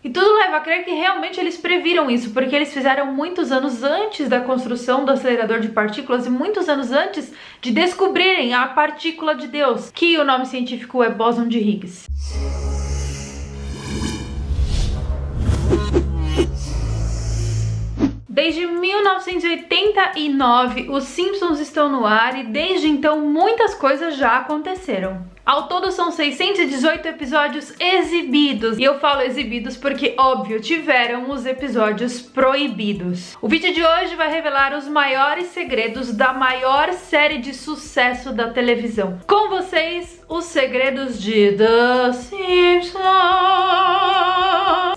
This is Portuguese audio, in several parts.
E tudo leva a crer que realmente eles previram isso, porque eles fizeram muitos anos antes da construção do acelerador de partículas e muitos anos antes de descobrirem a partícula de Deus, que o nome científico é bóson de Higgs. Desde 1989, os Simpsons estão no ar e desde então muitas coisas já aconteceram. Ao todo são 618 episódios exibidos, e eu falo exibidos porque, óbvio, tiveram os episódios proibidos. O vídeo de hoje vai revelar os maiores segredos da maior série de sucesso da televisão. Com vocês, os segredos de The Simpsons.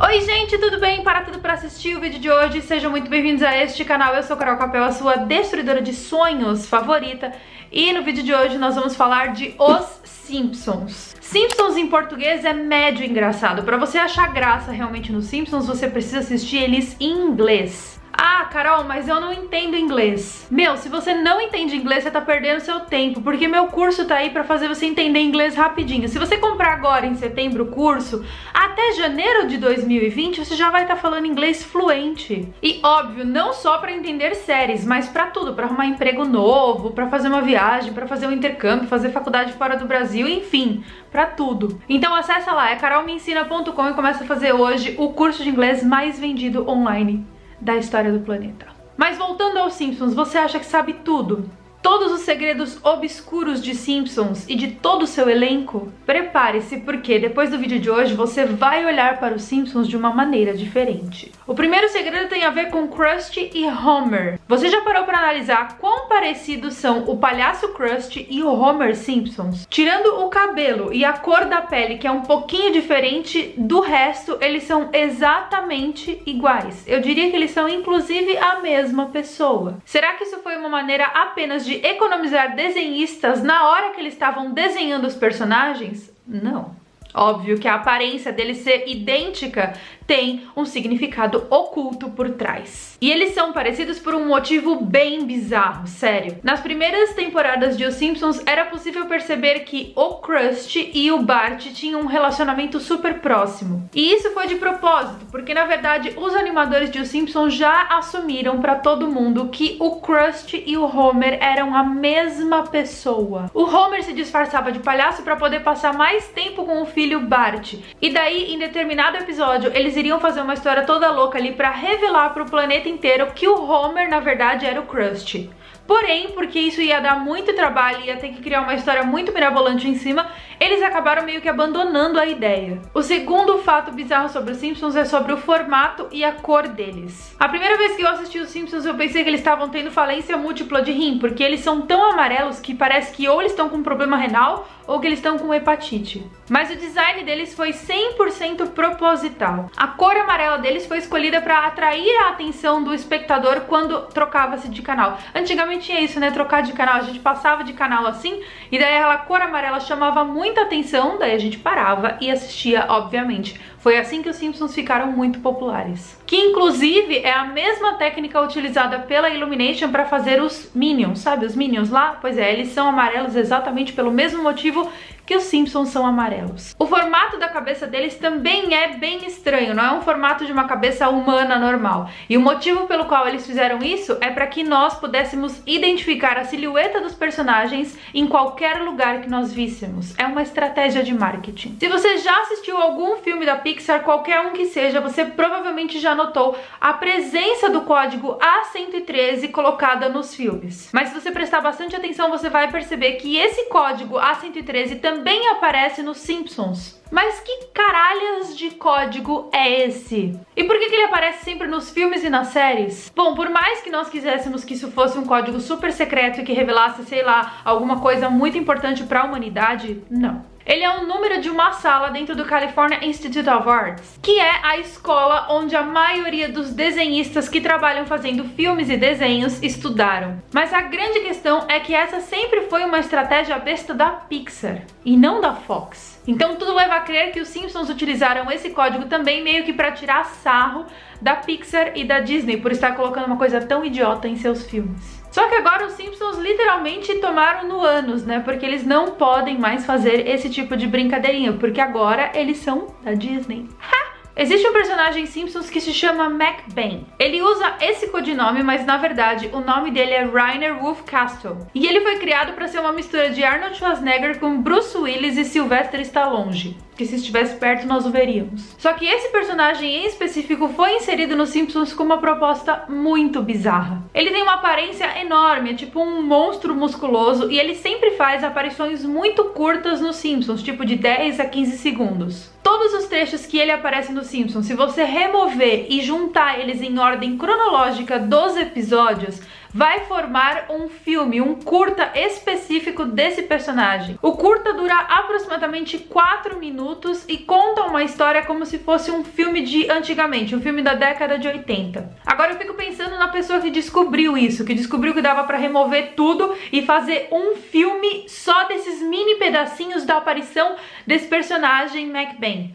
Oi gente, tudo bem? Para tudo para assistir o vídeo de hoje, sejam muito bem-vindos a este canal. Eu sou Carol Capel, a sua destruidora de sonhos favorita, e no vídeo de hoje nós vamos falar de Os Simpsons. Simpsons em português é médio engraçado. Para você achar graça realmente nos Simpsons, você precisa assistir eles em inglês. Ah, Carol, mas eu não entendo inglês. Meu, se você não entende inglês, você tá perdendo seu tempo, porque meu curso tá aí pra fazer você entender inglês rapidinho. Se você comprar agora em setembro o curso, até janeiro de 2020 você já vai estar falando inglês fluente. E óbvio, não só pra entender séries, mas pra tudo, pra arrumar emprego novo, pra fazer uma viagem, pra fazer um intercâmbio, fazer faculdade fora do Brasil, enfim, pra tudo. Então acessa lá, é carolmeensina.com e começa a fazer hoje o curso de inglês mais vendido online da história do planeta. Mas voltando aos Simpsons, você acha que sabe tudo? Todos os segredos obscuros de Simpsons e de todo o seu elenco? Prepare-se, porque depois do vídeo de hoje você vai olhar para os Simpsons de uma maneira diferente. O primeiro segredo tem a ver com Krusty e Homer. Você já parou para analisar quão parecidos são o palhaço Krusty e o Homer Simpsons? Tirando o cabelo e a cor da pele, que é um pouquinho diferente do resto, eles são exatamente iguais. Eu diria que eles são inclusive a mesma pessoa. Será que isso foi uma maneira apenas de economizar desenhistas na hora que eles estavam desenhando os personagens? Não. Óbvio que a aparência deles ser idêntica tem um significado oculto por trás. E eles são parecidos por um motivo bem bizarro, sério. Nas primeiras temporadas de Os Simpsons, era possível perceber que o Krusty e o Bart tinham um relacionamento super próximo. E isso foi de propósito, porque na verdade os animadores de Os Simpsons já assumiram pra todo mundo que o Krusty e o Homer eram a mesma pessoa. O Homer se disfarçava de palhaço pra poder passar mais tempo com o filho Bart. E daí, em determinado episódio, eles iriam fazer uma história toda louca ali pra revelar pro planeta inteiro que o Homer, na verdade, era o Krusty. Porém, porque isso ia dar muito trabalho e ia ter que criar uma história muito mirabolante em cima, eles acabaram meio que abandonando a ideia. O segundo fato bizarro sobre os Simpsons é sobre o formato e a cor deles. A primeira vez que eu assisti os Simpsons, eu pensei que eles estavam tendo falência múltipla de rim, porque eles são tão amarelos que parece que ou eles estão com um problema renal ou que eles estão com hepatite. Mas o design deles foi 100% proposital. A cor amarela deles foi escolhida para atrair a atenção do espectador quando trocava-se de canal. Antigamente tinha isso, né? Trocar de canal. A gente passava de canal assim, e daí aquela cor amarela chamava muita atenção, daí a gente parava e assistia, obviamente. Foi assim que os Simpsons ficaram muito populares. Que inclusive é a mesma técnica utilizada pela Illumination para fazer os Minions, sabe? Os Minions lá? Pois é, eles são amarelos exatamente pelo mesmo motivo que os Simpsons são amarelos. O formato da cabeça deles também é bem estranho, não é um formato de uma cabeça humana normal. E o motivo pelo qual eles fizeram isso é para que nós pudéssemos identificar a silhueta dos personagens em qualquer lugar que nós víssemos. É uma estratégia de marketing. Se você já assistiu algum filme da Pixar, qualquer um que seja, você provavelmente já notou a presença do código A113 colocada nos filmes. Mas se você prestar bastante atenção, você vai perceber que esse código A113 também aparece nos Simpsons. Mas que caralhas de código é esse? E por que ele aparece sempre nos filmes e nas séries? Bom, por mais que nós quiséssemos que isso fosse um código super secreto e que revelasse, sei lá, alguma coisa muito importante para a humanidade, não. Ele é um número de uma sala dentro do California Institute of Arts, que é a escola onde a maioria dos desenhistas que trabalham fazendo filmes e desenhos estudaram. Mas a grande questão é que essa sempre foi uma estratégia besta da Pixar, e não da Fox. Então tudo leva a crer que os Simpsons utilizaram esse código também meio que para tirar sarro da Pixar e da Disney por estar colocando uma coisa tão idiota em seus filmes. Só que agora os Simpsons literalmente tomaram no ânus, né? Porque eles não podem mais fazer esse tipo de brincadeirinha, porque agora eles são da Disney. Ha! Existe um personagem em Simpsons que se chama McBain. Ele usa esse codinome, mas na verdade o nome dele é Rainer Wolfcastle. E ele foi criado para ser uma mistura de Arnold Schwarzenegger com Bruce Willis e Sylvester Stallone, que se estivesse perto nós o veríamos. Só que esse personagem em específico foi inserido nos Simpsons com uma proposta muito bizarra. Ele tem uma aparência enorme, é tipo um monstro musculoso, e ele sempre faz aparições muito curtas nos Simpsons, tipo de 10 a 15 segundos. Todos os trechos que ele aparece nos Simpsons, se você remover e juntar eles em ordem cronológica dos episódios, vai formar um filme, um curta específico desse personagem. O curta dura aproximadamente 4 minutos e conta uma história como se fosse um filme de antigamente, um filme da década de 80. Agora eu fico pensando na pessoa que descobriu isso, que descobriu que dava pra remover tudo e fazer um filme só desses mini pedacinhos da aparição desse personagem McBain.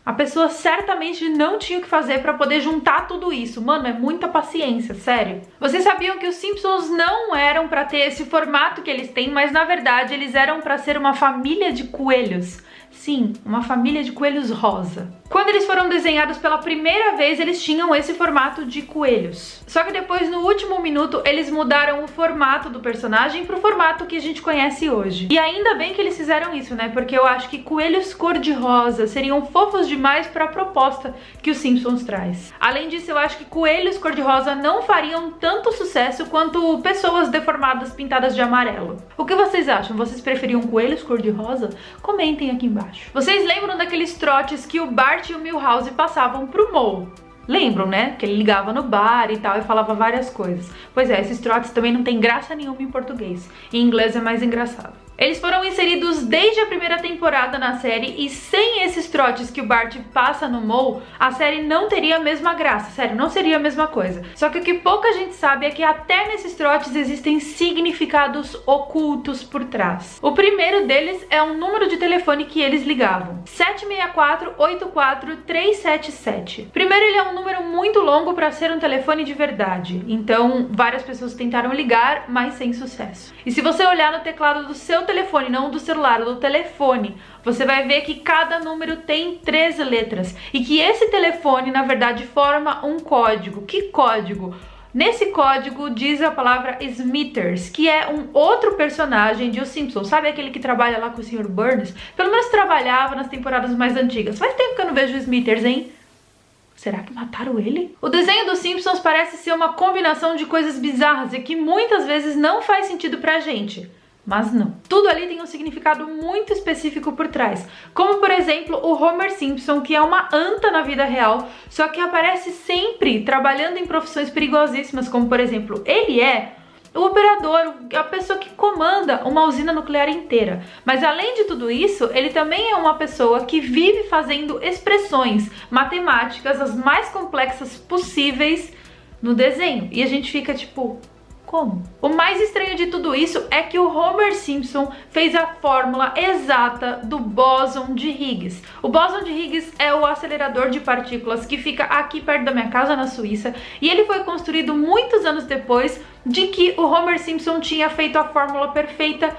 A pessoa certamente não tinha o que fazer pra poder juntar tudo isso. Mano, é muita paciência, sério. Vocês sabiam que os Simpsons não eram pra ter esse formato que eles têm, mas na verdade eles eram pra ser uma família de coelhos. Sim, uma família de coelhos rosa. Quando eles foram desenhados pela primeira vez, eles tinham esse formato de coelhos. Só que depois, no último minuto, eles mudaram o formato do personagem pro formato que a gente conhece hoje. E ainda bem que eles fizeram isso, né? Porque eu acho que coelhos cor-de-rosa seriam fofos demais para a proposta que os Simpsons traz. Além disso, eu acho que coelhos cor-de-rosa não fariam tanto sucesso quanto pessoas deformadas pintadas de amarelo. O que vocês acham? Vocês preferiam coelhos cor-de-rosa? Comentem aqui embaixo. Vocês lembram daqueles trotes que o Bart e o Milhouse passavam pro Moe? Lembram, né? Que ele ligava no bar e tal e falava várias coisas. Pois é, esses trotes também não tem graça nenhuma em português. Em inglês é mais engraçado. Eles foram inseridos desde a primeira temporada na série e sem esses trotes que o Bart passa no Moe, a série não teria a mesma graça, sério, não seria a mesma coisa. Só que o que pouca gente sabe é que até nesses trotes existem significados ocultos por trás. O primeiro deles é um número de telefone que eles ligavam: 764-84-377. Primeiro, ele é um número muito longo para ser um telefone de verdade, então várias pessoas tentaram ligar, mas sem sucesso. E se você olhar no teclado do seu telefone, não do celular, do telefone, você vai ver que cada número tem 13 letras e que esse telefone, na verdade, forma um código. Que código? Nesse código diz a palavra Smithers, que é um outro personagem de Os Simpsons. Sabe aquele que trabalha lá com o Sr. Burns? Pelo menos trabalhava nas temporadas mais antigas. Faz tempo que eu não vejo o Smithers, hein? Será que mataram ele? O desenho dos Simpsons parece ser uma combinação de coisas bizarras e que muitas vezes não faz sentido pra gente. Mas não. Tudo ali tem um significado muito específico por trás. Como, por exemplo, o Homer Simpson, que é uma anta na vida real, só que aparece sempre trabalhando em profissões perigosíssimas, como, por exemplo, ele é o operador, a pessoa que comanda uma usina nuclear inteira. Mas além de tudo isso, ele também é uma pessoa que vive fazendo expressões matemáticas as mais complexas possíveis no desenho. E a gente fica tipo... como? O mais estranho de tudo isso é que o Homer Simpson fez a fórmula exata do bóson de Higgs. O bóson de Higgs é o acelerador de partículas que fica aqui perto da minha casa na Suíça, e ele foi construído muitos anos depois de que o Homer Simpson tinha feito a fórmula perfeita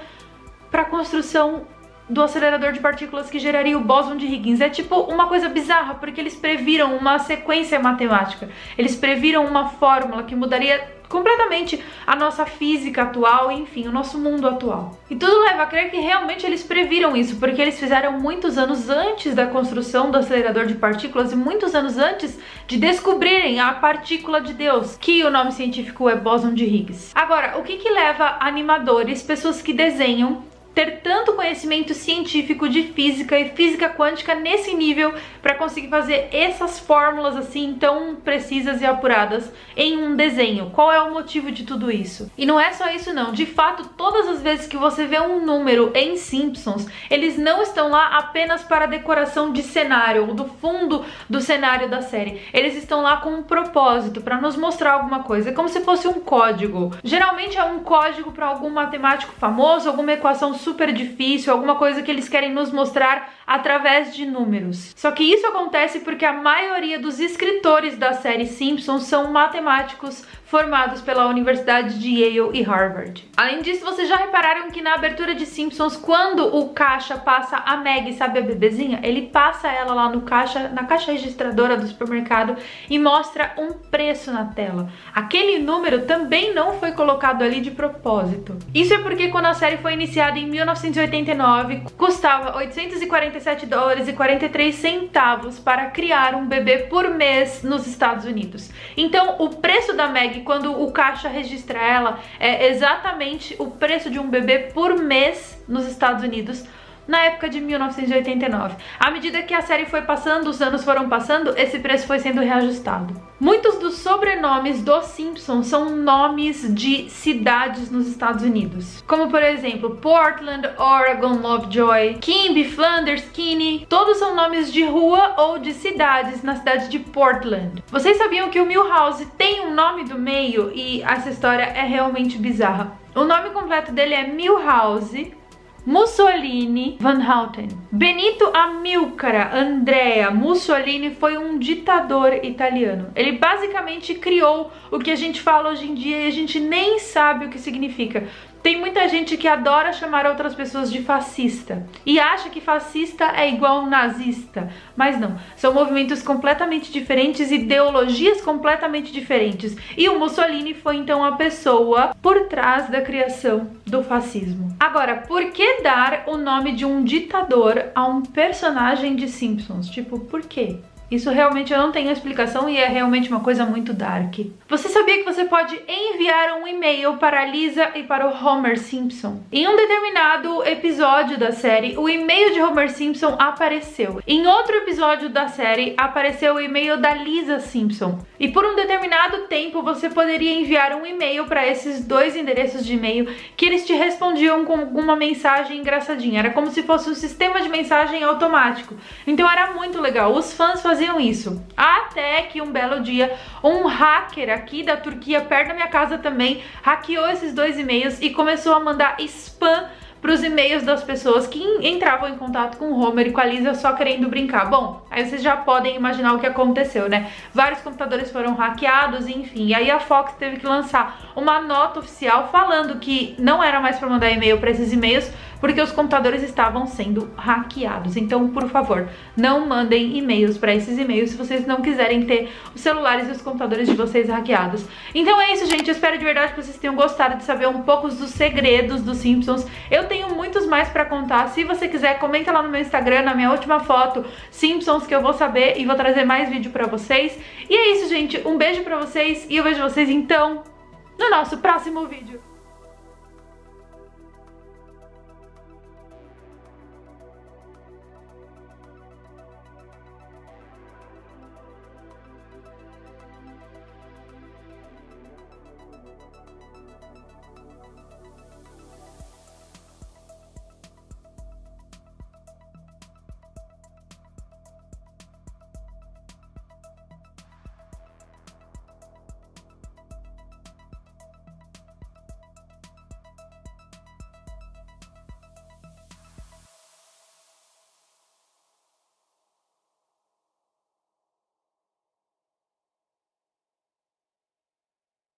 para a construção do acelerador de partículas que geraria o bóson de Higgs. É tipo uma coisa bizarra, porque eles previram uma sequência matemática, eles previram uma fórmula que mudaria completamente a nossa física atual, enfim, o nosso mundo atual. E tudo leva a crer que realmente eles previram isso, porque eles fizeram muitos anos antes da construção do acelerador de partículas e muitos anos antes de descobrirem a partícula de Deus, que o nome científico é bóson de Higgs. Agora, o que leva animadores, pessoas que desenham, ter tanto conhecimento científico de física e física quântica nesse nível para conseguir fazer essas fórmulas assim tão precisas e apuradas em um desenho? Qual é o motivo de tudo isso? E não é só isso não, de fato, todas as vezes que você vê um número em Simpsons, eles não estão lá apenas para decoração de cenário ou do fundo do cenário da série. Eles estão lá com um propósito, para nos mostrar alguma coisa, é como se fosse um código. Geralmente é um código para algum matemático famoso, alguma equação super super difícil, alguma coisa que eles querem nos mostrar através de números. Só que isso acontece porque a maioria dos escritores da série Simpsons são matemáticos formados pela Universidade de Yale e Harvard. Além disso, vocês já repararam que na abertura de Simpsons, quando o caixa passa a Maggie, sabe a bebezinha? Ele passa ela lá no caixa, na caixa registradora do supermercado e mostra um preço na tela. Aquele número também não foi colocado ali de propósito. Isso é porque quando a série foi iniciada em 1989, custava $847,43 para criar um bebê por mês nos Estados Unidos. Então, o preço da Maggie, quando o caixa registra ela, é exatamente o preço de um bebê por mês nos Estados Unidos na época de 1989. À medida que a série foi passando, os anos foram passando, esse preço foi sendo reajustado. Muitos dos sobrenomes dos Simpsons são nomes de cidades nos Estados Unidos, como por exemplo Portland, Oregon, Lovejoy, Quimby, Flanders, Kinney. Todos são nomes de rua ou de cidades na cidade de Portland. Vocês sabiam que o Milhouse tem um nome do meio e essa história é realmente bizarra? O nome completo dele é Milhouse Mussolini Van Houten. Benito Amilcare Andrea Mussolini foi um ditador italiano. Ele basicamente criou o que a gente fala hoje em dia e a gente nem sabe o que significa. Tem muita gente que adora chamar outras pessoas de fascista e acha que fascista é igual nazista, mas não. São movimentos completamente diferentes, ideologias completamente diferentes. E o Mussolini foi então a pessoa por trás da criação do fascismo. Agora, por que dar o nome de um ditador a um personagem de Simpsons? Tipo, por quê? Isso realmente eu não tenho explicação e é realmente uma coisa muito dark. Você sabia que você pode enviar um e-mail para a Lisa e para o Homer Simpson? Em um determinado episódio da série, o e-mail de Homer Simpson apareceu. Em outro episódio da série, apareceu o e-mail da Lisa Simpson. E por um determinado tempo, você poderia enviar um e-mail para esses dois endereços de e-mail que eles te respondiam com alguma mensagem engraçadinha. Era como se fosse um sistema de mensagem automático. Então era muito legal. Os fãs faziam isso. Até que um belo dia, um hacker aqui da Turquia, perto da minha casa também, hackeou esses dois e-mails e começou a mandar spam para os e-mails das pessoas que entravam em contato com o Homer e com a Lisa só querendo brincar. Bom, aí vocês já podem imaginar o que aconteceu, né? Vários computadores foram hackeados, enfim. E aí a Fox teve que lançar uma nota oficial falando que não era mais para mandar e-mail para esses e-mails, porque os computadores estavam sendo hackeados. Então, por favor, não mandem e-mails para esses e-mails se vocês não quiserem ter os celulares e os computadores de vocês hackeados. Então é isso, gente. Eu espero de verdade que vocês tenham gostado de saber um pouco dos segredos dos Simpsons. Eu tenho muitos mais para contar. Se você quiser, comenta lá no meu Instagram, na minha última foto, Simpsons, que eu vou saber e vou trazer mais vídeo para vocês. E é isso, gente. Um beijo para vocês e eu vejo vocês, então, no nosso próximo vídeo.